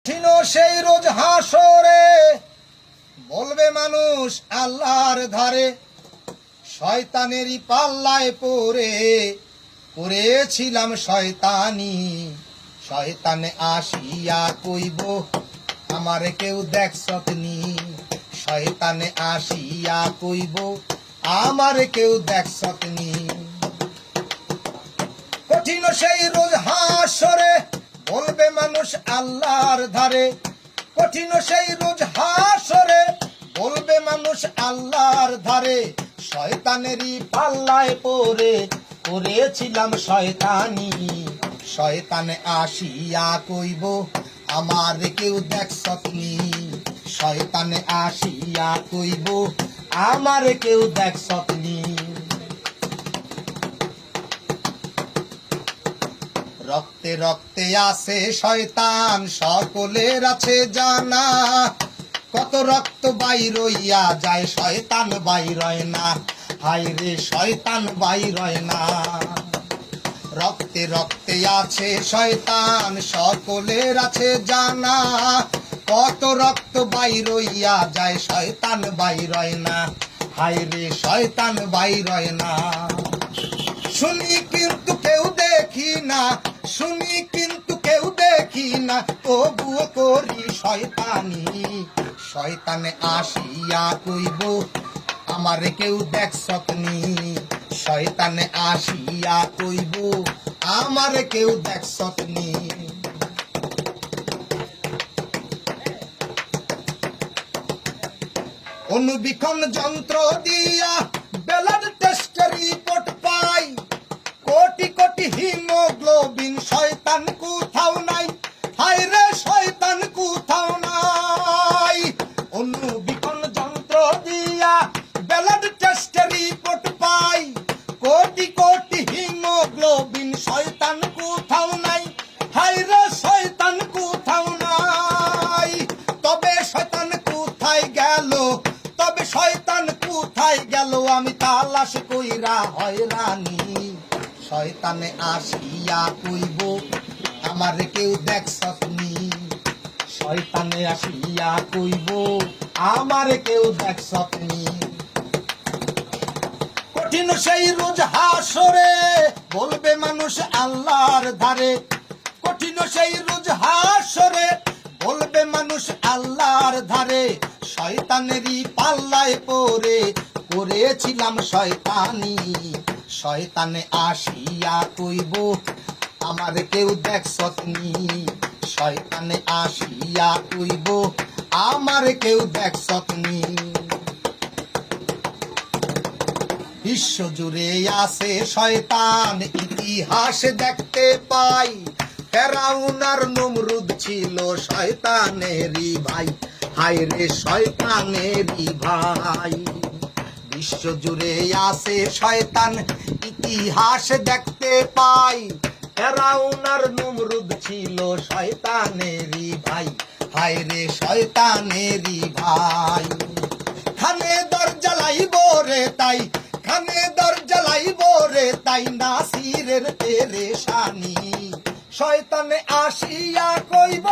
সেই রোজ হাসরে বলবে মানুষ আল্লাহর ধারে, শয়তানেরই পাল্লায় পড়েছিলাম শয়তানি। শয়তানে আসিয়া কইব আমার কেউ দেখছতনি। শয়তানে আসিয়া কইব আমার কেউ দেখছতনি। কঠিন সেই রোজ হাসরে বলবে মানুষ আল্লাহর ধারে। কঠিন সেই রোজ হাসরে বলবে মানুষ আল্লাহর ধারে, শয়তানেরই পাল্লায় পড়েছিলাম শয়তানি। শয়তানে আসিয়া কইব আমার কেউ দেখছতনি। শয়তানে আসিয়া কইব আমার কেউ দেখছতনি। রক্তে রক্তে আছে শয়তান সকলের আছে জানা, কত রক্ত বাইরইয়া যায় শয়তান বাইরয় না। হায় রে শয়তান বাইরয় না। রক্তে রক্তে আছে শয়তান সকলের আছে জানা, কত রক্ত বাইরইয়া যায় শয়তান বাইরয় না। হায় রে শয়তান বাইরয় না। শুনি কিন্তু কেউ দেখি না, শুনি কিন্তু কেউ দেখি না, তবুও করি শয়তানি। শয়তানে আসিয়া কইব আমার কেউ দেখছতনি। শয়তানে আসিয়া কইব আমার কেউ দেখছতনি। অনুবীক্ষণ যন্ত্র দিয়া ব্লাড টেস্টের রিপোর্ট পাই, কোটি কোটি হিমোগ্লোবিন শয়তান কোথাও নাই। হায় রে শয়তান কোথাও নাই। অনুবীক্ষণ যন্ত্র দিয়া ব্লাড টেস্টের রিপোর্ট পাই, কোটি কোটি হিমোগ্লোবিন শয়তান কোথাও নাই। হায় রে শয়তান কোথাও নাই। তবে শয়তান কোথায় গেল, তবে শয়তান কোথায় গেল, আমি তালাশ কইরা হয়রানি। শয়তানে আসিয়া কইব আমার কেউ দেখছতনি। শয়তানে আসিয়া কইব আমার কেউ দেখছতনি। কঠিন সেই রোজ হাসরে বলবে মানুষ আল্লাহর ধারে। কঠিন সেই রোজ হাসরে বলবে মানুষ আল্লাহর ধারে, শয়তানেরই পাল্লায় পড়েছিলাম শয়তানি। শয়তানে আসিয়া কইব আমার কেউ দেখছতনি। শয়তানে আসিয়া কইব আমার কেউ দেখছতনি। বিশ্ব জুড়ে আছে শয়তান ইতিহাস দেখতে পাই, ফেরাউন আর নমরুদ ছিল শয়তানেরই ভাই। হায় রে শয়তানেরই ভাই। বিশ্ব জুড়ে আছে শয়তান ইতিহাস দেখতে পাই, ফেরাউন আর নমরুদ ছিল শয়তানেরই ভাই। হায় রে শয়তানেরই ভাই। খানে দরজা লাইব রে তাই, খানে দরজা লাইব রে তাই, নাসিরের পেরেশানি। শয়তানে আসিয়া কইব